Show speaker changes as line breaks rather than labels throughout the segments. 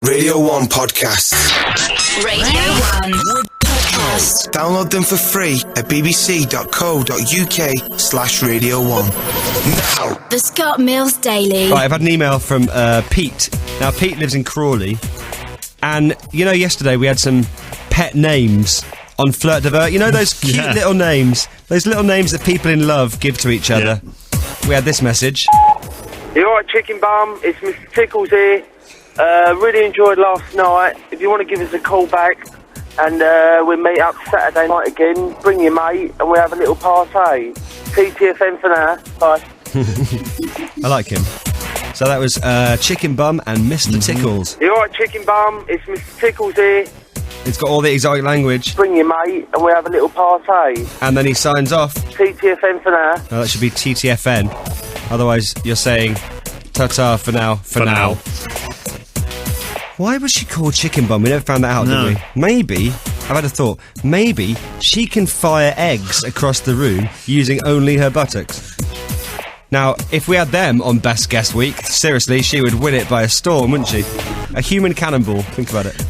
Radio 1 Podcast.
Radio 1 Podcast.
Download them for free at bbc.co.uk/Radio 1. Now.
The Scott Mills Daily.
Right, I've had an email from Pete. Now, Pete lives in Crawley. And, you know, yesterday we had some pet names on Flirt Divert. You know those cute little names? Those little names that people in love give to each other. Yeah. We had this message.
You alright, Chicken Bum? It's Mr. Tickles here. Really enjoyed last night. If you want to give us a call back and we'll meet up Saturday night again, bring your mate and we'll have a little party. TTFN for now. Bye.
I like him. So that was Chicken Bum and Mr. Tickles.
You alright, Chicken Bum? It's Mr. Tickles here.
It's got all the exotic language.
Bring your mate and we'll have a little party.
And then he signs off.
TTFN for now.
No, that should be TTFN. Otherwise, you're saying ta-ta for now. For now. Why was she called Chicken Bum? We never found that out, did we? Maybe, I've had a thought, maybe she can fire eggs across the room using only her buttocks. Now, if we had them on Best Guest Week, seriously, she would win it by a storm, wouldn't she? A human cannonball, think about it.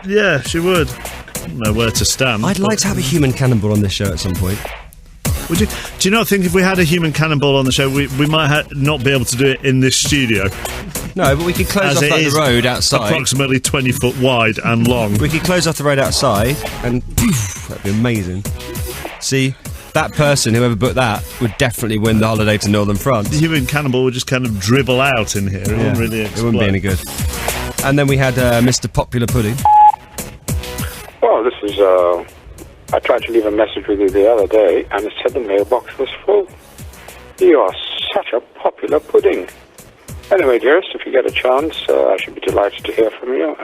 Yeah, she would. I don't know where to stand.
I'd like to have a human cannonball on this show at some point.
Would you? Do you not think if we had a human cannonball on the show, we might not be able to do it in this studio?
No, but we could close off the road outside.
Approximately 20 foot wide and long.
We could close off the road outside and that'd be amazing. See, that person, whoever booked that, would definitely win the holiday to Northern France.
The human cannonball would just kind of dribble out in here. It wouldn't really explode.
It wouldn't be any good. And then we had Mr. Popular Pudding.
Well, this is, I tried to leave a message with you the other day, and it said the mailbox was full. You are such a popular pudding. Anyway, dearest, if you get a chance, I should be delighted to hear from you.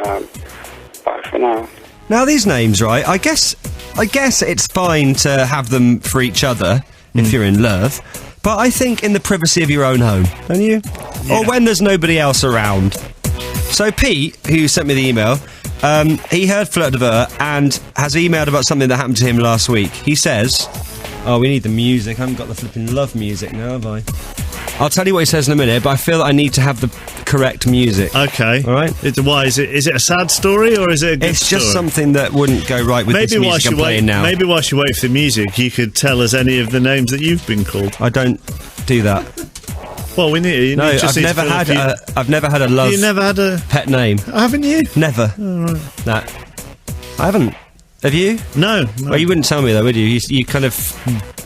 Bye for now.
Now, these names, right, I guess it's fine to have them for each other if you're in love, but I think in the privacy of your own home, don't you? Yeah. Or when there's nobody else around. So Pete, who sent me the email, he heard Flirt Divert and has emailed about something that happened to him last week. He says, oh, we need the music. I haven't got the flipping love music now, have I? I'll tell you what he says in a minute, but I feel that I need to have the correct music.
Okay.
All right?
Why? Is it a sad story or is it a good
It's just
story?
something that wouldn't go right with this music I'm playing now.
Maybe while you wait for the music, you could tell us any of the names that you've been called.
I don't do that.
Well, we need.
No, I've never had a love.
You never had a
pet name,
haven't you?
Never.
Oh, right.
No, I haven't. Have you?
No.
Well, you wouldn't tell me though, would you? You kind of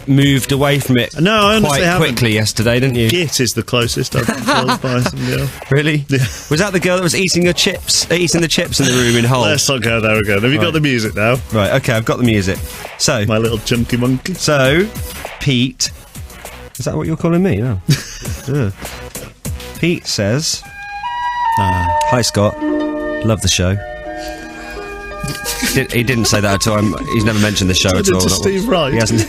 moved away from it.
No, I honestly
quite
haven't.
Quickly yesterday, didn't you?
Git is the closest I've been told by somebody else.
Really?
Yeah.
Was that the girl that was eating the chips in the room in Hull?
Let's not go there again. Have you got the music now?
Right. Okay, I've got the music. So
my little chunky monkey.
So, Pete, is that what you're calling me? No. Pete says, "Hi Scott, love the show." He didn't say that at all. He's never mentioned the show at all.
To Steve Wright.
He hasn't.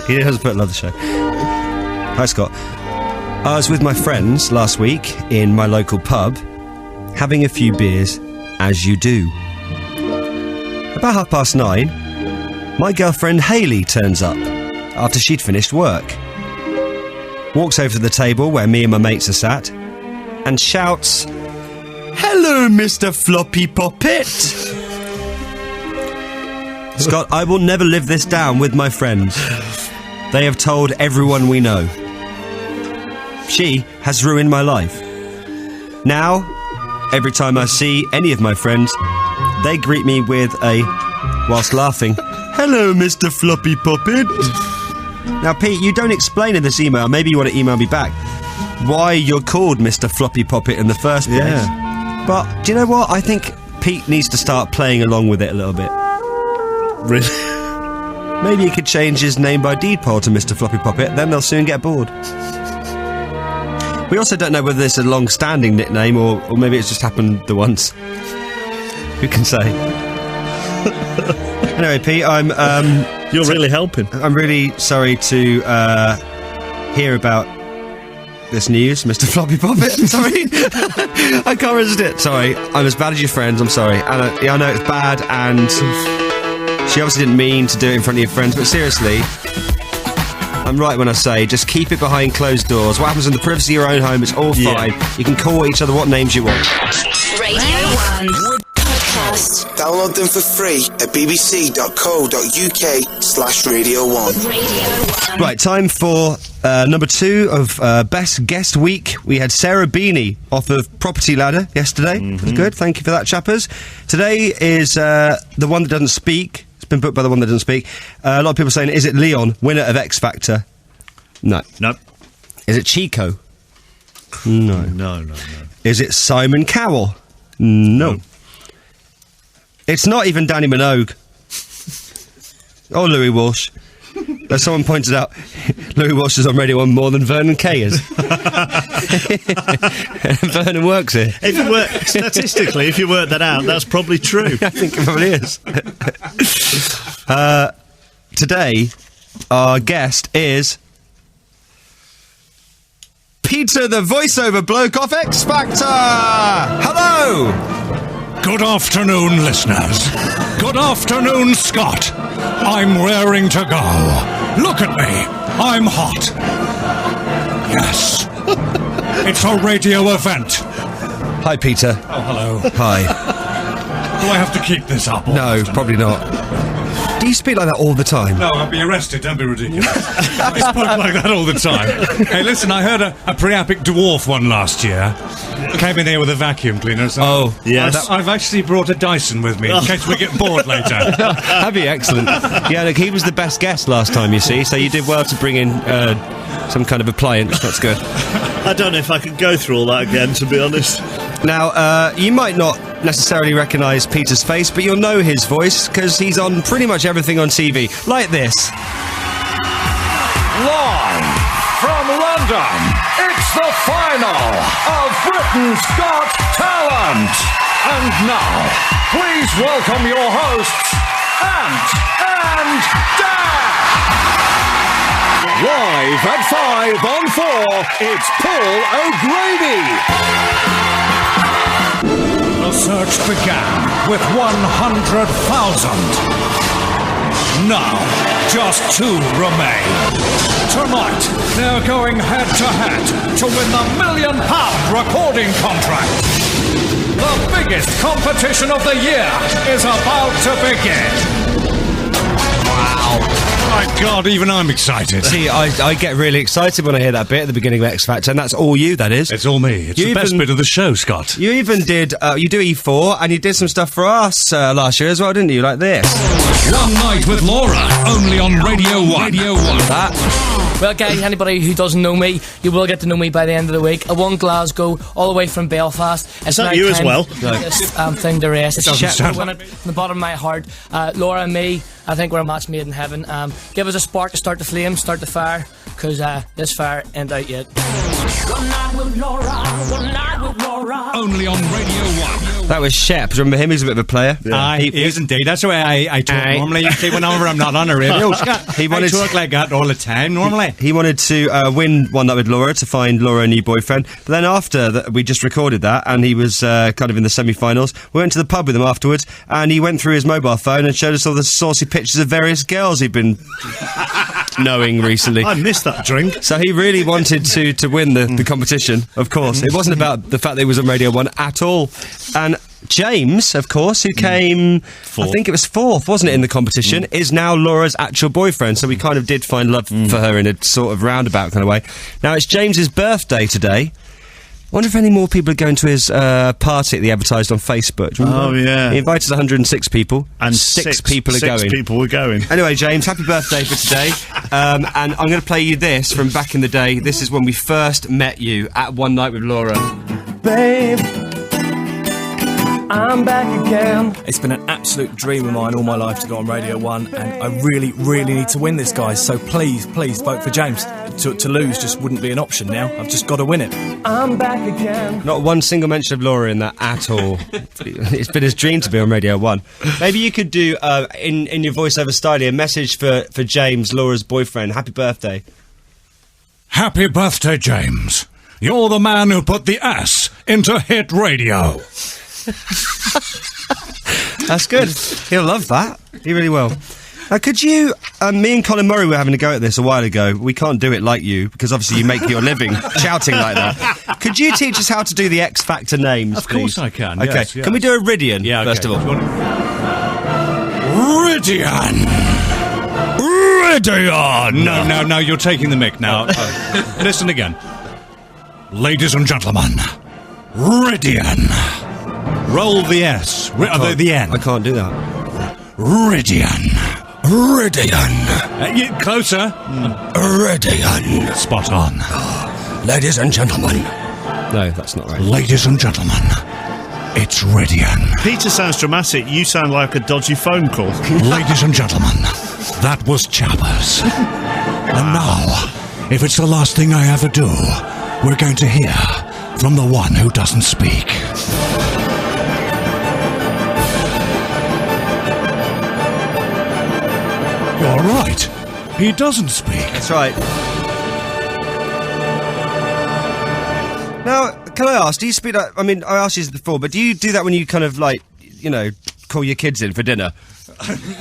He hasn't put love the show. Hi Scott. I was with my friends last week in my local pub, having a few beers, as you do. About 9:30, my girlfriend Hayley turns up after she'd finished work. Walks over to the table where me and my mates are sat and shouts, "Hello, Mr. Floppy Poppet!" Scott, I will never live this down with my friends. They have told everyone we know. She has ruined my life. Now, every time I see any of my friends, they greet me with whilst laughing, "Hello, Mr. Floppy Poppet." Now, Pete, you don't explain in this email, maybe you want to email me back, why you're called Mr. Floppy Poppet in the first place.
Yeah.
But, do you know what? I think Pete needs to start playing along with it a little bit.
Really?
Maybe he could change his name by deed poll to Mr. Floppy Poppet, then they'll soon get bored. We also don't know whether it's a long-standing nickname or maybe it's just happened the once. Who can say? Anyway, Pete,
You're really helping.
I'm really sorry to hear about this news, Mr. Floppy Poppet. Sorry. I can't resist it. Sorry. I'm as bad as your friends. I'm sorry. And I know it's bad, and she obviously didn't mean to do it in front of your friends, but seriously, I'm right when I say just keep it behind closed doors. What happens in the privacy of your own home is all fine. You can call each other what names you want.
Radio 1 Podcast.
Download them for free at bbc.co.uk/Radio 1.
Radio 1.
Right, time for number 2 of Best Guest Week. We had Sarah Beanie off of Property Ladder yesterday. It was good, thank you for that, chappers. Today is The One That Doesn't Speak. It's been booked by The One That Doesn't Speak. A lot of people saying, is it Leon, winner of X Factor? No.
Nope.
Is it Chico? No.
No.
Is it Simon Cowell? No. It's not even Danny Minogue. Or Louis Walsh. As someone pointed out, Louis Walsh is on Radio 1 more than Vernon Kay is. Vernon works here.
Statistically, if you work that out, that's probably true.
I think it probably is. Today, our guest is Peter, the voiceover bloke off X Factor. Hello.
Good afternoon, listeners. Good afternoon, Scott. I'm raring to go. Look at me. I'm hot. Yes. It's a radio event.
Hi, Peter.
Oh, hello.
Hi.
Do I have to keep this up?
No, probably not. Do you speak like that all the time?
No, I'll be arrested. Don't be ridiculous. I spoke like that all the time. Hey, listen, I heard a pre-epic dwarf one last year. Came in here with a vacuum cleaner. So
Oh,
yes.
I've actually brought a Dyson with me in case we get bored later.
That'd be excellent. Yeah, look, he was the best guest last time, you see, so you did well to bring in some kind of appliance. That's good.
I don't know if I could go through all that again, to be honest.
Now, you might not necessarily recognise Peter's face, but you'll know his voice, because he's on pretty much everything on TV. Like this.
Live from London, it's the final of Britain's Got Talent. And now, please welcome your hosts, Ant and Dad. Live at 5 on 4, it's Paul O'Grady.
The search began with 100,000. Now, just 2 remain. Tonight, they're going head-to-head to win the £1 million recording contract. The biggest competition of the year is about to begin. Wow. My God, even I'm excited.
See, I get really excited when I hear that bit at the beginning of X Factor, and that's all you, that is.
It's all me. It's the best bit of the show, Scott.
You even did, you do E4, and you did some stuff for us last year as well, didn't you? Like this.
One Night with Laura, only on Radio 1. Radio 1.
That.
Well, guys, anybody who doesn't know me, you will get to know me by the end of the week. I won Glasgow all the way from Belfast.
Is that you as well?
This thing to race. It's
doesn't sound
from the bottom of my heart. Laura and me, I think we're a match made in heaven. Give us a spark to start the flame, start the fire, because this fire ain't out yet.
One night with Laura. One night with Laura.
Only on Radio 1.
That was Shep. Remember him? He's a bit of a player.
He is indeed. That's the way I talk normally. You see, whenever I'm not on the radio, Scott, I talk like that all the time, normally.
He wanted to win One Night with Laura to find Laura a new boyfriend. But then after that, we just recorded that, and he was kind of in the semi-finals. We went to the pub with him afterwards, and he went through his mobile phone and showed us all the saucy pictures of various girls he'd been knowing recently.
I missed that drink.
So he really wanted to win the competition, of course. It wasn't about the fact that he was on Radio 1 at all. And James, of course, who came, I think it was 4th, wasn't it, in the competition, is now Laura's actual boyfriend. So we kind of did find love for her in a sort of roundabout kind of way. Now, it's James's birthday today. I wonder if any more people are going to his party that he advertised on Facebook. Do you remember?
Oh, yeah.
He invited 106 people.
And
six people are going.
6 people were going.
Anyway, James, happy birthday for today. And I'm going to play you this from back in the day. This is when we first met you at One Night with Laura.
Babe, I'm back again. It's been an absolute dream of mine all my life to go on Radio 1, and I really, really need to win this, guys. So please, please vote for James. To lose just wouldn't be an option now. I've just got to win it. I'm back again.
Not one single mention of Laura in that at all. It's been his dream to be on Radio 1. Maybe you could do, in your voiceover style, a message for James, Laura's boyfriend. Happy birthday.
Happy birthday, James. You're the man who put the ass into hit radio.
That's good. He'll love that. He really will. Could you, me and Colin Murray were having a go at this a while ago. We can't do it like you, because obviously you make your living shouting like that. Could you teach us how to do the X Factor names,
Of course I can,
Okay,
yes.
can we do a Ridian, first of all?
Ridian! Ridian! No, you're taking the mic now. Listen again. Ladies and gentlemen, Ridian. Roll the S. The N.
I can't do that.
Ridian. Closer. Ridian. Spot on. Ladies and gentlemen.
No, that's not right.
Ladies and gentlemen, it's Ridian.
Peter sounds dramatic. You sound like a dodgy phone call.
Ladies and gentlemen, that was Chappers. And now, if it's the last thing I ever do, we're going to hear from the one who doesn't speak. You're right. He doesn't speak.
That's right. Now, can I ask, do you speak like, I mean, I asked you this before, but do you do that when you kind of like, call your kids in for dinner?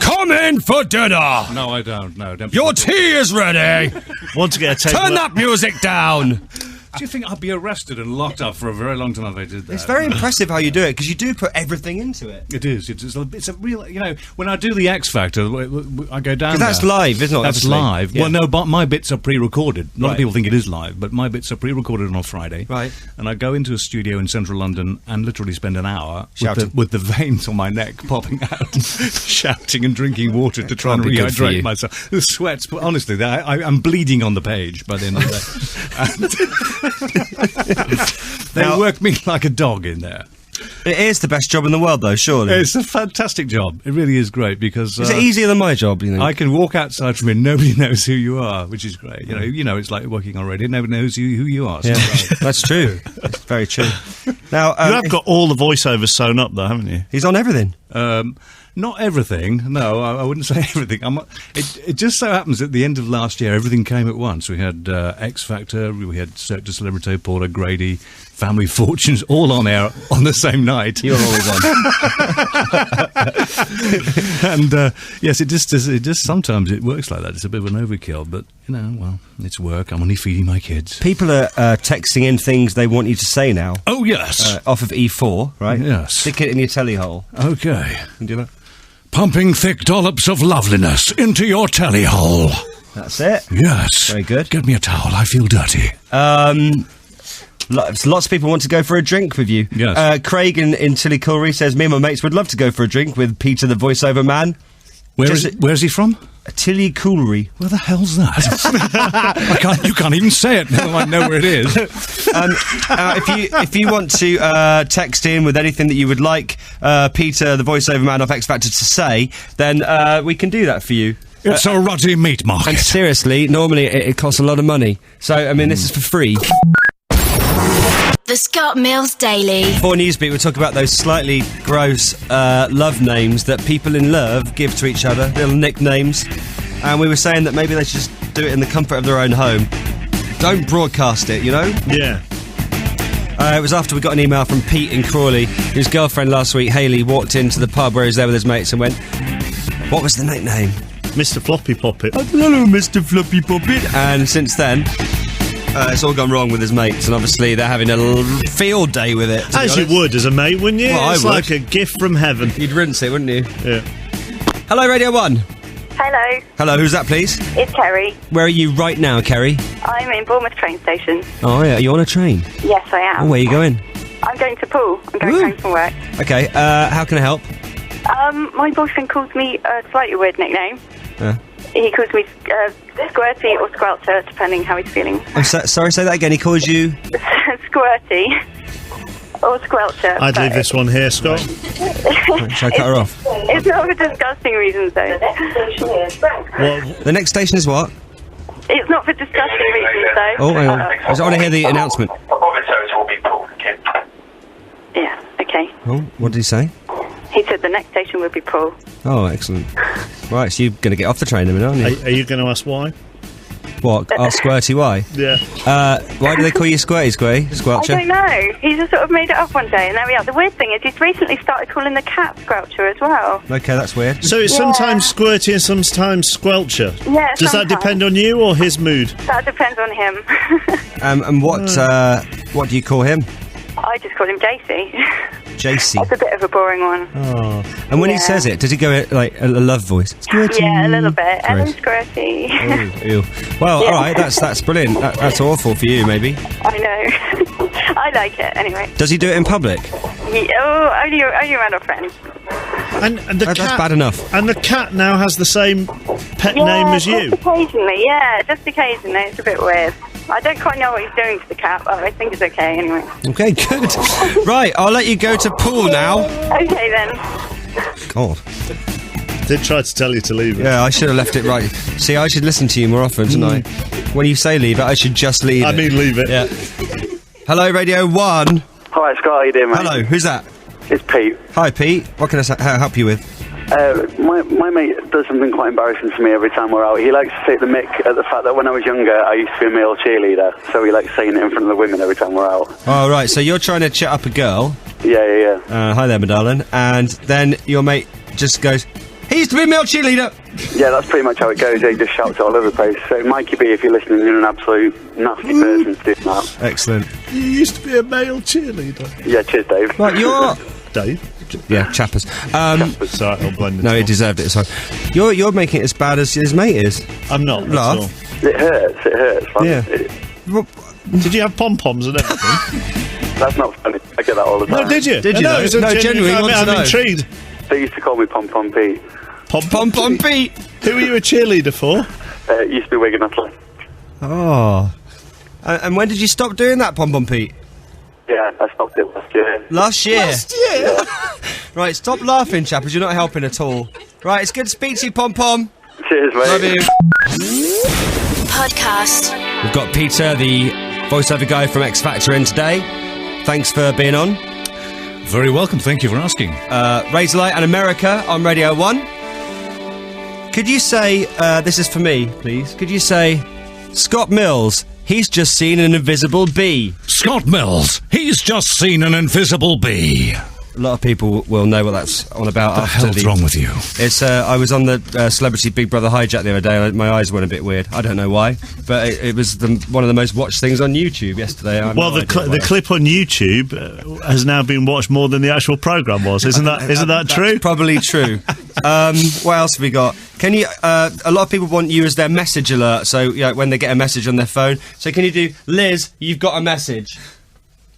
Come in for dinner!
No, I don't. No, don't.
Your tea is ready!
Want to get a table?
Turn that music down!
Do you think I'd be arrested and locked up for a very long time if I did that?
It's very impressive how you do it, because you do put everything into it.
It is. It's a real... when I do the X Factor, I go down.
Because that's live, isn't it?
That's
obviously?
live.
Yeah.
Well, no, but my bits are pre-recorded. A lot
Right.
of people think it is live, but my bits are pre-recorded on a Friday.
Right.
And I go into a studio in central London and literally spend an hour
Shouting.
with the veins on my neck popping out, shouting and drinking water to try and
Can't be good for
rehydrate
you.
myself. The sweats, honestly, I'm bleeding on the page by the end of the day. They work me like a dog in there.
It is the best job in the world, though, surely.
It's a fantastic job. It really is great because
Is it easier than my job, you think?
I can walk outside from here, nobody knows who you are, which is great. You know, it's like working on radio. Nobody knows who you are. So
That's true. It's very true. Now,
You have got all the voiceovers sewn up, though, haven't you?
he's on everything.
not everything. No, I wouldn't say everything. It just so happens at the end of last year, everything came at once. We had X Factor, we had Cirque du Celebrity, Paul O'Grady, Family Fortunes, all on air on the same night.
You're always on.
And yes, it just sometimes it works like that. It's a bit of an overkill, but well, it's work. I'm only feeding my kids.
People are texting in things they want you to say now.
Oh yes,
off of E4, right?
Yes.
Stick it in your telly hole.
Okay.
Can you do that?
Pumping thick dollops of loveliness into your telly hole.
That's it.
Yes.
Very good.
Get me a towel. I feel dirty.
Lots of people want to go for a drink with you.
Yes.
Craig in Tillycoolry says, me and my mates would love to go for a drink with Peter the voiceover man.
Where's he from?
Tillycoolry.
Where the hell's that? You can't even say it. Never mind know where it is.
If you want to text in with anything that you would like Peter, the voiceover man of X Factor, to say, then we can do that for you.
It's a ruddy meat market.
And seriously, normally it costs a lot of money. So, I mean, this is for free.
The Scott Mills Daily.
Before Newsbeat, we'll talk about those slightly gross love names that people in love give to each other, little nicknames. And we were saying that maybe they should just do it in the comfort of their own home. Don't broadcast it, you know?
Yeah.
It was after we got an email from Pete in Crawley, whose girlfriend last week, Hayley, walked into the pub where he was there with his mates and went, what was the nickname?
Mr. Floppy Poppet.
Oh, hello, Mr. Floppy Poppet. And since then... it's all gone wrong with his mates, and obviously they're having a field day with it.
As you would as a mate, wouldn't you?
Well,
it's
I would.
like a gift from heaven.
You'd rinse it, wouldn't you?
Yeah.
Hello, Radio 1.
Hello,
Hello, who's that, please?
it's Kerry.
Where are you right now, Kerry?
I'm in Bournemouth train station.
Oh, yeah, are you on a train?
Yes, I am.
Oh, where are you going?
I'm going to pool. I'm going
Woo.
home from work.
Okay, how can I help?
My boyfriend calls me a slightly weird nickname.
Yeah.
He calls me Squirty or Squelcher, depending how he's feeling.
I'm sorry, say that again. He calls you...
Squirty or Squelcher.
I'd leave this one here, Scott.
Shall I cut her off?
It's not for disgusting reasons, though.
What?
The next station is what?
It's not for disgusting reasons, though.
Oh, hang on. I just want to hear the announcement.
Yeah, okay.
Oh, what did he say?
He said the next station will be Poole.
Oh, excellent. Right, so you're going to get off the train in a minute, aren't you?
Are you going to ask why?
What? Oh, Squirty, why?
Yeah.
Why do they call you Squirty, Squelcher?
I don't know. He just sort of made it up one day, and there we are. The weird thing is he's recently started calling the cat Squelcher as well.
Okay, that's weird.
So it's sometimes Squirty and sometimes Squelcher?
Yeah,
Does that depend on you or his mood?
That depends on him.
And what do you call him?
I just call him JC.
JC.
That's a bit of a boring one.
Oh. And when he says it, does he go like a love voice? Squirty.
Yeah, a little bit. And then
Great.
Squirty.
Oh, ew. Well, all right, that's brilliant. That's awful for you, maybe.
I know. I like it, anyway.
Does he do it in public?
Only around our friends.
And the cat,
that's bad enough.
And the cat now has the same pet name as you.
Just occasionally, just occasionally. It's a bit weird. I don't quite know what he's doing to the cat, but I think it's okay anyway.
Okay, good. Right, I'll let you go to Pool now.
Okay then.
God.
Did try to tell you to leave it.
Yeah, I should have left it right. See, I should listen to you more often, shouldn't I? When you say leave it, I should just leave it.
I mean, leave it.
Yeah. Hello, Radio 1.
Hi, Scott. How you doing, mate?
Hello, who's that?
It's Pete.
Hi, Pete. What can I help you with?
My mate does something quite embarrassing to me every time we're out. He likes to take the mick at the fact that when I was younger, I used to be a male cheerleader. So he likes saying it in front of the women every time we're out.
Oh, right. So you're trying to chat up a girl.
Yeah.
Hi there, my darling. And then your mate just goes, he used to be a male cheerleader.
Yeah, that's pretty much how it goes. He just shouts it all over the place. So, Mikey B, if you're listening, you're an absolute nasty person to do that.
Excellent.
You used to be a male cheerleader.
Yeah, cheers, Dave.
Right, you're...
Dave?
Yeah, Chappers.
Sorry,
I'll blend it.
No, he deserved it. Sorry. You're making it as bad as his mate is.
I'm not.
Laugh.
It hurts.
Yeah.
Did you have pom-poms and everything?
That's not funny. I get that all the time.
No, did you?
Did you?
No,
No, genuinely,
I'm intrigued.
They used to call me Pom-Pom Pete.
Pom-Pom Pete.
Who were you a cheerleader for?
It used to be Wigan Athletic.
Oh. And when did you stop doing that, Pom-Pom Pete?
Yeah, I stopped it last year.
Last year? Right, stop laughing, Chappers. You're not helping at all. Right, it's good to speak to you, Pom-Pom.
Cheers, mate.
Love you.
Podcast.
We've got Peter, the voiceover guy from X Factor, in today. Thanks for being on.
Very welcome. Thank you for asking.
Razorlight and America on Radio 1. Could you say, this is for me, please. Could you say, Scott Mills, he's just seen an invisible bee.
Scott Mills, he's just seen an invisible bee.
A lot of people will know what that's on about.
What the hell's wrong with you?
It's. I was on the Celebrity Big Brother Hijack the other day. And my eyes went a bit weird. I don't know why, but it was one of the most watched things on YouTube yesterday.
Well, the clip on YouTube has now been watched more than the actual programme was. Isn't that true?
That's probably true. What else have we got? Can you? A lot of people want you as their message alert. So when they get a message on their phone. So can you do, Liz? You've got a message.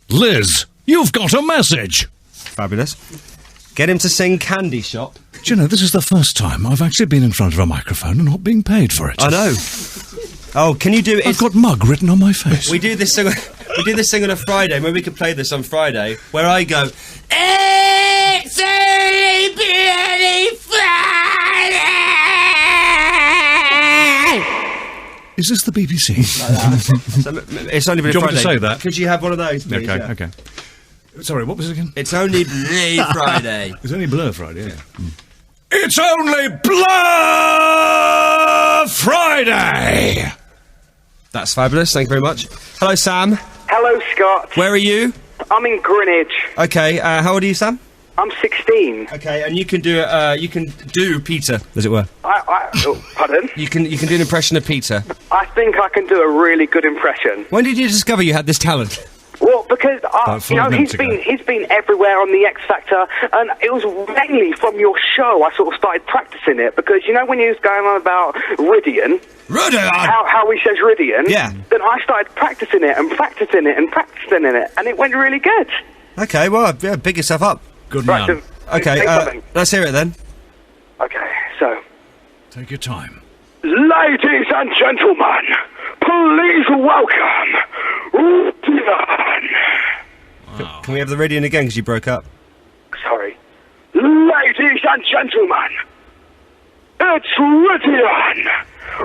Liz, you've got a message.
Fabulous. Get him to sing Candy Shop.
Do you know, this is the first time I've actually been in front of a microphone and not being paid for it.
I know. Oh, can you do it?
I've got mug written on my face.
We do this thing on a Friday. Maybe we could play this on Friday, where I go, it's a bloody Friday.
Is this the BBC?
So, it's only been
Do you
a
want me
Friday.
to say that?
Could you have one of those, please?
Okay. Sorry, what was it again?
It's only Blue Friday.
It's only Blur Friday, yeah.
It's only Blur Friday.
That's fabulous. Thank you very much. Hello, Sam.
Hello, Scott.
Where are you?
I'm in Greenwich.
Okay. How old are you, Sam?
I'm 16.
Okay, and you can do Peter, as it were.
Pardon?
You can do an impression of Peter.
I think I can do a really good impression.
When did you discover you had this talent?
Well, because he's been everywhere on the X Factor, and it was mainly from your show I sort of started practicing it, because when he was going on about Ridian, how he says Ridian,
yeah.
Then I started practicing it and practicing it and practicing it, and it went really good.
Okay, well, yeah, big yourself up.
Good man.
So,
okay, let's hear it then.
Okay, so.
Take your time.
Ladies and gentlemen, please welcome Ridian.
Wow. Can we have the Ridian again, because you broke up?
Sorry. Ladies and gentlemen, it's Ridian.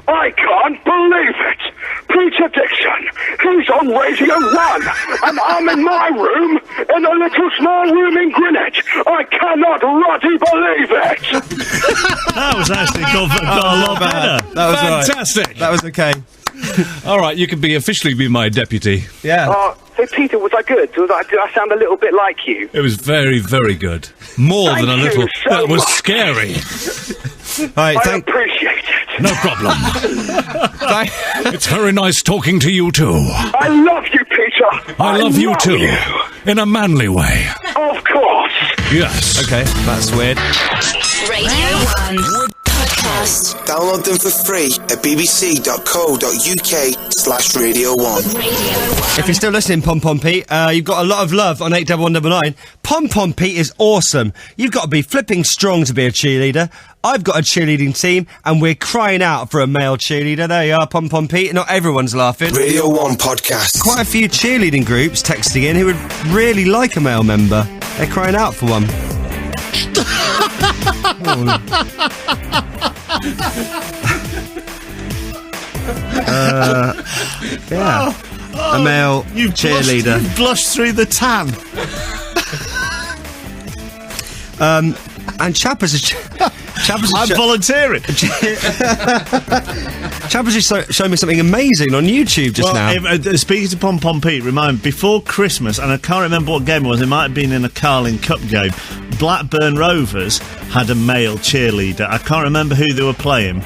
I can't believe it. Peter Dickson, he's on Radio 1, and I'm in my room, in a little small room in Greenwich. I cannot bloody believe it.
That was actually got a lot better.
That was
fantastic.
Right. That was okay.
All right, you can officially be my deputy.
Yeah.
So, Peter, was I good? Did I sound a little bit like you?
It was very, very good. More
Thank
than a
you
little.
so
That was
much.
scary.
Right,
I appreciate it.
No problem. It's very nice talking to you too.
I love you, Peter.
I love you too. In a manly way.
Of course.
Yes.
Okay, that's weird.
Radio 1 Podcast.
Download them for free at bbc.co.uk/Radio1.
If you're still listening, Pom Pom Pete, you've got a lot of love on 81199. Pom Pom Pete is awesome. You've got to be flipping strong to be a cheerleader. I've got a cheerleading team, and we're crying out for a male cheerleader. There you are, Pom Pom Pete. Not everyone's laughing.
Radio 1 podcast.
Quite a few cheerleading groups texting in who would really like a male member. They're crying out for one. Yeah. A male cheerleader.
You've blushed through the tan.
And Chappers is...
I'm volunteering.
Chappers just showed me something amazing on YouTube just now.
Speaking to Pom Pom Pete, remind before Christmas, and I can't remember what game it was. It might have been in a Carling Cup game. Blackburn Rovers had a male cheerleader. I can't remember who they were playing.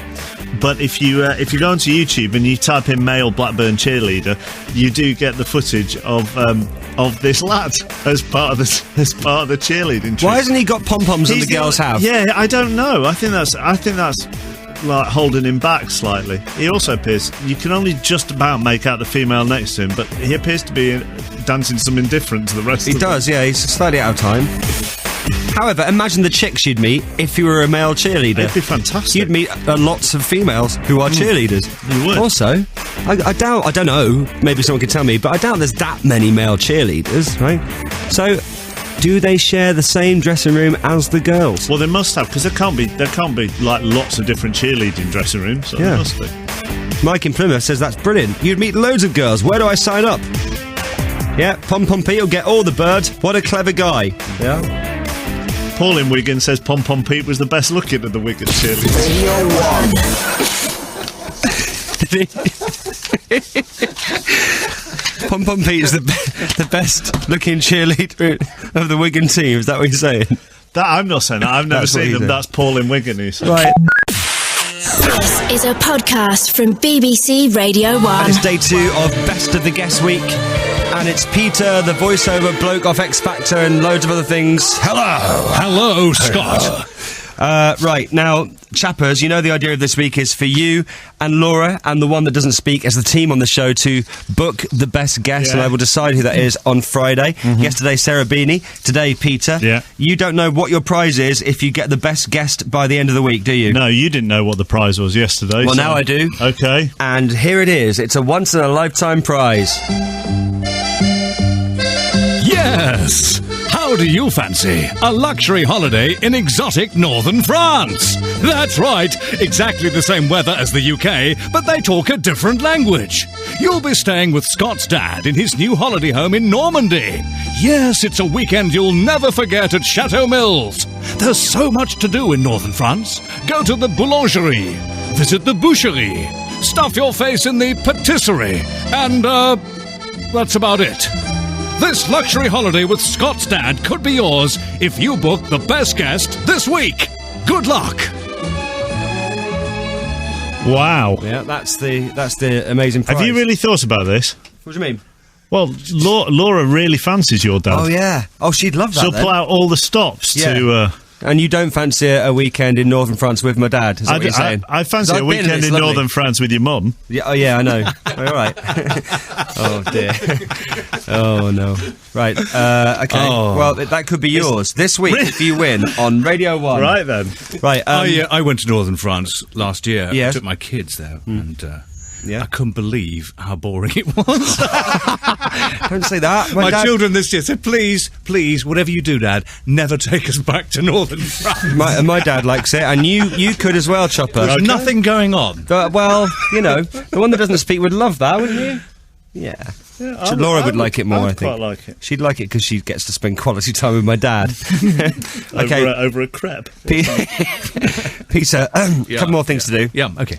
But if you go onto YouTube and you type in male Blackburn cheerleader, you do get the footage of this lad as part of the cheerleading troupe.
Why hasn't he got pom-poms that the girls have?
Yeah, I don't know. I think that's like holding him back slightly. He also appears, you can only just about make out the female next to him, but he appears to be dancing something different to the rest of them.
He does, yeah, he's slightly out of time. However, imagine the chicks you'd meet if you were a male cheerleader.
It'd be fantastic.
You'd meet lots of females who are cheerleaders.
You would.
Also, I doubt, I don't know, maybe someone could tell me, but I doubt there's that many male cheerleaders, right? So, do they share the same dressing room as the girls?
Well, they must have, because there can't be like lots of different cheerleading dressing rooms. So there must be.
Mike in Plymouth says that's brilliant. You'd meet loads of girls. Where do I sign up? Yeah, Pom Pom Pete will get all the birds. What a clever guy. Yeah.
Paul in Wigan says Pom Pom Pete was the best looking of the Wigan cheerleaders.
Pom Pom Pete is the best looking cheerleader of the Wigan team. Is that what you're saying?
I'm not saying that. I've never seen them. That's Paul in Wigan who said.
Right.
This is a podcast from BBC Radio 1.
And it's day 2 of Best of the Guest Week. And it's Peter, the voiceover bloke off X Factor and loads of other things.
Hello, Scott.
Right, now, Chappers, you know the idea of this week is for you and Laura and the one that doesn't speak as the team on the show to book the best guest, and I will decide who that is on Friday. Yesterday, Sarah Beanie. Today, Peter.
Yeah.
You don't know what your prize is if you get the best guest by the end of the week, do you?
No, you didn't know what the prize was yesterday.
Well,
so.
now I do.
Okay.
And here it is. It's a once-in-a-lifetime prize.
Yes! How do you fancy a luxury holiday in exotic northern France? That's right, exactly the same weather as the UK, but they talk a different language. You'll be staying with Scott's dad in his new holiday home in Normandy. Yes, it's a weekend you'll never forget at Chateau Mills. There's so much to do in northern France. Go to the boulangerie, visit the boucherie, stuff your face in the patisserie, and, that's about it. This luxury holiday with Scott's dad could be yours if you book the best guest this week. Good luck.
Wow.
Yeah, that's the amazing prize.
Have you really thought about this?
What do you mean?
Well, Laura really fancies your dad.
Oh, yeah. Oh, she'd love that.
She'll
then.
pull out all the stops
Yeah.
to...
And you don't fancy a weekend in northern France with my dad? Is that what you're saying?
I fancy
'Cause
a
I've been and
weekend
it's
in
lovely.
northern France with your mum.
Yeah, oh yeah, I know. All right. Oh dear. Oh no. Right. Okay.
Oh.
Well, that could be yours this week if you win on Radio 1.
Right then.
Right.
I went to northern France last year.
Yeah.
I took my kids there, and
Yeah.
I couldn't believe how boring it was.
Don't say that.
My
dad-
children this year said, please, whatever you do, Dad, never take us back to northern France.
My dad likes it, and you could as well, Chopper.
There's nothing going on.
Well, you know, the one that doesn't speak would love that, wouldn't you? Yeah. Laura would like it more, I think.
quite like it.
She'd like it because she gets to spend quality time with my dad. Okay.
Over a crepe.
Peter, couple more things to do.
Yeah, okay.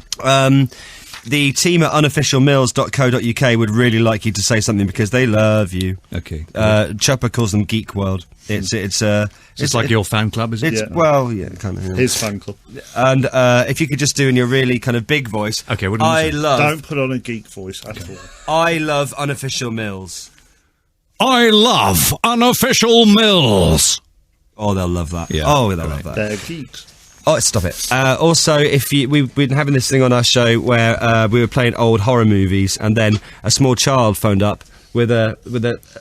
the team at unofficialmills.co.uk would really like you to say something because they love you.
Okay.
Chopper calls them Geek World. It's
like your fan club, is it?
Well, yeah, kind of. Yeah.
His fan club.
And if you could just do in your really kind of big voice.
Okay, what do you say?
Don't put on a geek voice at all.
I love Unofficial Mills.
I love Unofficial Mills.
Oh, they'll love that.
Yeah.
Oh, they'll love that.
They're geeks.
Oh, stop it. Also, we've been having this thing on our show where we were playing old horror movies, and then a small child phoned up with a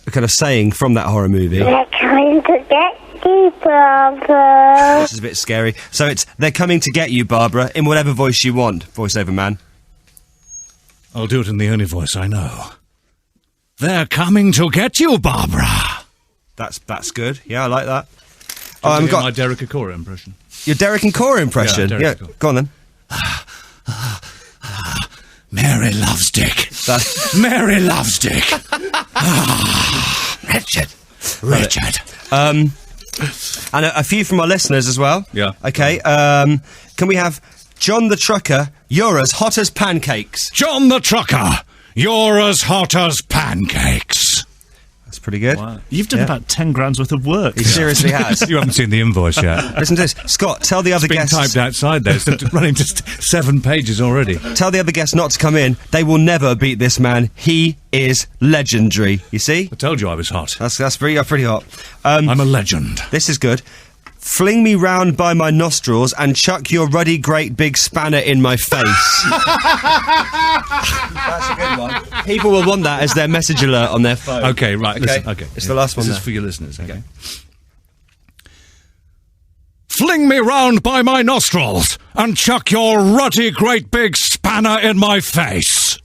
kind of saying from that horror movie.
They're coming to get you, Barbara.
Which is a bit scary. So it's they're coming to get you, Barbara, in whatever voice you want, voiceover man.
I'll do it in the only voice I know. They're coming to get you, Barbara.
That's good. Yeah, I like that.
I've got my Derek Acora impression.
Your Derek and Cora impression? Yeah, go on then.
Mary loves Dick. Mary loves Dick. Richard.
And a few from our listeners as well.
Yeah.
Okay. Can we have John the Trucker? You're as hot as pancakes.
John the Trucker, you're as hot as pancakes.
That's pretty good.
Wow. You've done about 10 grand's worth of work.
He seriously has.
You haven't seen the invoice yet.
Listen to this. Scott, tell the other guests...
It's been typed outside there. It's running just 7 pages already.
Tell the other guests not to come in. They will never beat this man. He is legendary. You see?
I told you I was hot.
That's pretty hot.
I'm a legend.
This is good. Fling me round by my nostrils and chuck your ruddy great big spanner in my face. That's a good one. People will want that as their message alert on their phone.
Okay, right.
Okay,
listen, okay.
It's the last one.
This is for your listeners. Okay.
Fling me round by my nostrils and chuck your ruddy great big spanner in my face.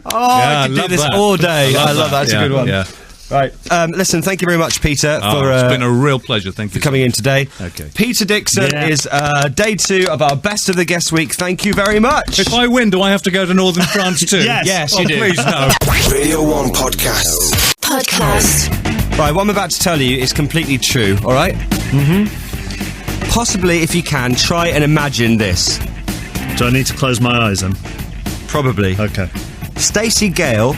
I could do this all day. I love that. That's a good one.
Yeah.
Right. Listen, thank you very much, Peter, for
it's been a real pleasure. Thank you
for coming in today.
Okay.
Peter Dickson is day 2 of our Best of the Guest Week. Thank you very much.
If I win, do I have to go to Northern France too?
Yes, you do.
Please, no.
Radio 1 Podcast.
Right, what I'm about to tell you is completely true, all right? Mm-hmm. Possibly, if you can, try and imagine this.
Do I need to close my eyes then?
Probably.
Okay.
Stacey Gale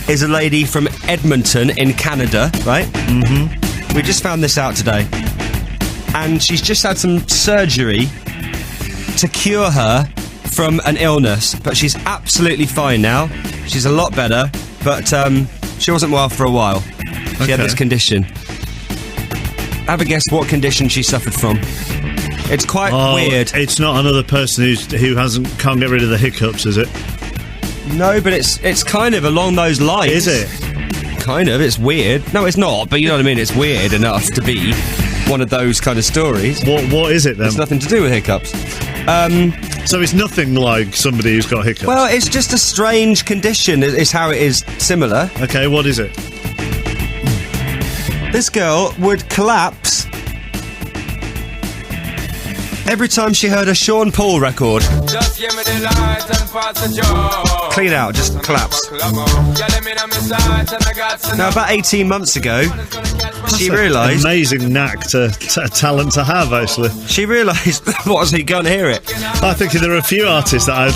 is a lady from Edmonton in Canada, right? Mm-hmm. We just found this out today. And she's just had some surgery to cure her from an illness, but she's absolutely fine now. She's a lot better, but she wasn't well for a while. She had this condition. Have a guess what condition she suffered from. It's quite weird.
It's not another person who can't get rid of the hiccups, is it?
No, but it's kind of along those lines.
Is it?
Kind of. It's weird. No, it's not, but you know what I mean? It's weird enough to be one of those kind of stories.
What is it then?
It's nothing to do with hiccups.
So it's nothing like somebody who's got hiccups?
Well, it's just a strange condition, is how it is similar.
Okay, what is it?
This girl would collapse every time she heard a Sean Paul record.
Just give me the light and pass the joke.
Clean out, just collapse. Now, about 18 months ago, she realised...
Amazing knack a talent to have, actually.
She realised... What, so you can't hear it?
I think there are a few artists that I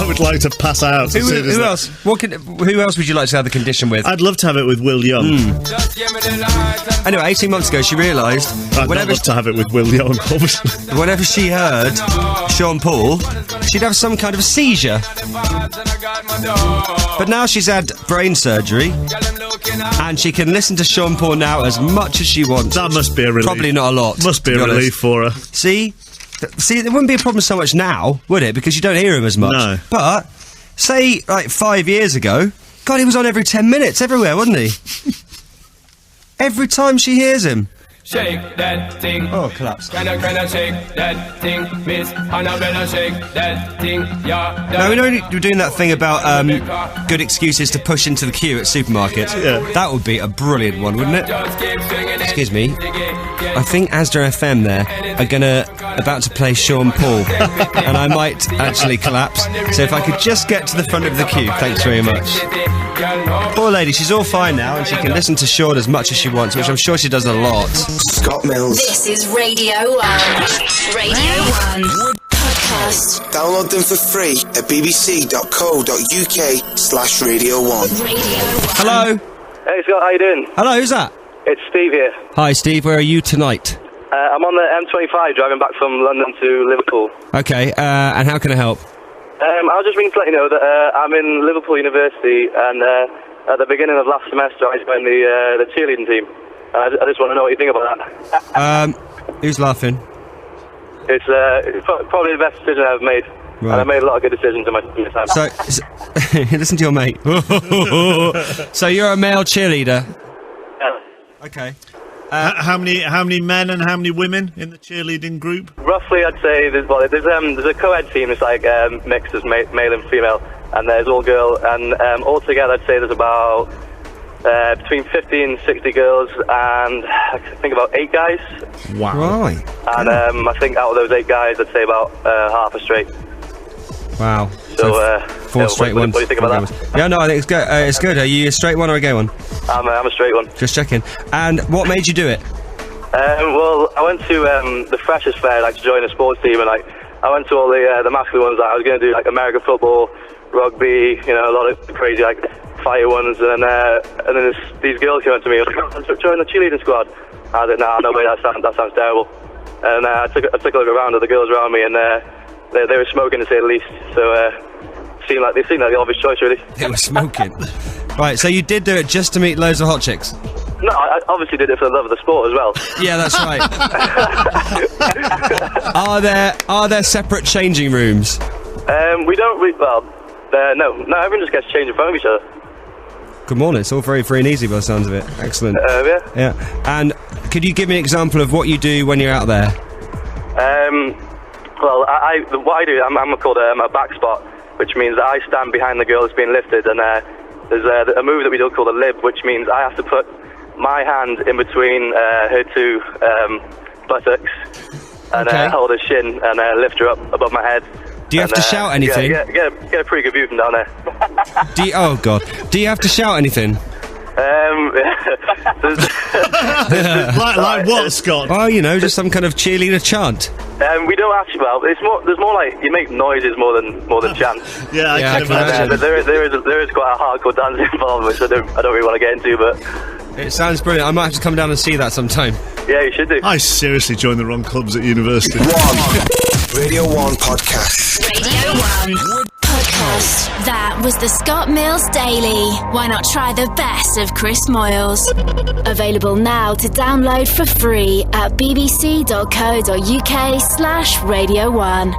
would like to pass out.
Who else? Who else would you like to have the condition with?
I'd love to have it with Will Young.
Anyway, 18 months ago, she realised...
I'd love to have it with Will Young, obviously.
Whenever she heard Sean Paul, she'd have some kind of seizure. But now she's had brain surgery, and she can listen to Sean Paul now as much as she wants.
That must be a relief.
Probably not a lot.
Must be a relief for her.
See, it wouldn't be a problem so much now, would it? Because you don't hear him as much.
No.
But, say, like 5 years ago, God, he was on every 10 minutes everywhere, wasn't he? Every time she hears him.
Shake that thing.
Oh, collapse.
Can I shake that thing, Miss Annabella? Shake that thing, yeah.
Now, we know you're doing that thing about good excuses to push into the queue at supermarkets.
Yeah.
That would be a brilliant one, wouldn't it? Excuse me. I think Asda FM there are about to play Sean Paul, and I might actually collapse. So if I could just get to the front of the queue, thanks very much. Poor lady, she's all fine now, and she can listen to Sean as much as she wants, which I'm sure she does a lot.
Scott Mills.
This is Radio 1. Radio 1 Podcast. podcast.
Download them for free at bbc.co.uk/Radio 1.
Hello.
Hey Scott, how you doing?
Hello, who's that?
It's Steve here.
Hi, Steve. Where are you tonight?
I'm on the M25 driving back from London to Liverpool.
Okay, and how can I help?
I was just ringing to let you know that I'm in Liverpool University, and at the beginning of last semester I joined the cheerleading team. I just want to know what you think about that.
Who's laughing?
It's probably the best decision I've made.
Right.
And I made a lot of good decisions in my time.
So listen to your mate. So you're a male cheerleader?
Yeah.
Okay.
How many men and how many women in the cheerleading group?
Roughly, I'd say there's a co-ed team. It's like mixed as male and female, and there's all girl. And altogether, I'd say there's about between 50 and 60 girls, and I think about 8 guys.
Wow. Right.
And I think out of those 8 guys, I'd say about half are straight.
Wow.
So
4 straight ones.
What do you think about that?
Yeah, no, I think it's good. It's good. Are you a straight one or a gay one?
I'm a straight one.
Just checking. And what made you do it?
Well, I went to the Freshers Fair, like, to join a sports team, and like I went to all the masculine ones. Like, I was going to do like American football, rugby, you know, a lot of crazy like fire ones, and then these girls came up to me. I was like, oh, join the cheerleading squad. I was like, nah, no way, that sounds terrible. And I took a look around at the girls around me, and they were smoking, to say the least. So they seemed like the obvious choice, really.
They were smoking. Right, so you did do it just to meet loads of hot chicks?
No, I obviously did it for the love of the sport as well.
Yeah, that's right. Are there separate changing rooms?
We don't. No, everyone just gets changed in front of each other.
Good morning. It's all very free and easy by the sounds of it. Excellent.
Yeah.
Yeah. And could you give me an example of what you do when you're out there?
Well, what I do, I'm called a back spot, which means that I stand behind the girl that's being lifted, and there's a move that we do called a lib, which means I have to put my hand in between her 2 buttocks and hold her shin and lift her up above my head.
Do you have to shout anything?
Get a pretty good view from down there.
Oh God! Do you have to shout anything?
Like what, Scott?
Oh, you know, just some kind of cheerleader chant.
We don't actually. Well, there's more like you make noises more than chant.
Yeah, I can imagine.
But there is quite a hardcore dance involved, which I don't really want to get into. But
it sounds brilliant. I might have to come down and see that sometime.
Yeah, you should do.
I seriously joined the wrong clubs at university.
Radio 1 podcast.
Radio 1 podcast. That was the Scott Mills Daily. Why not try the best of Chris Moyles? Available now to download for free at bbc.co.uk/Radio 1.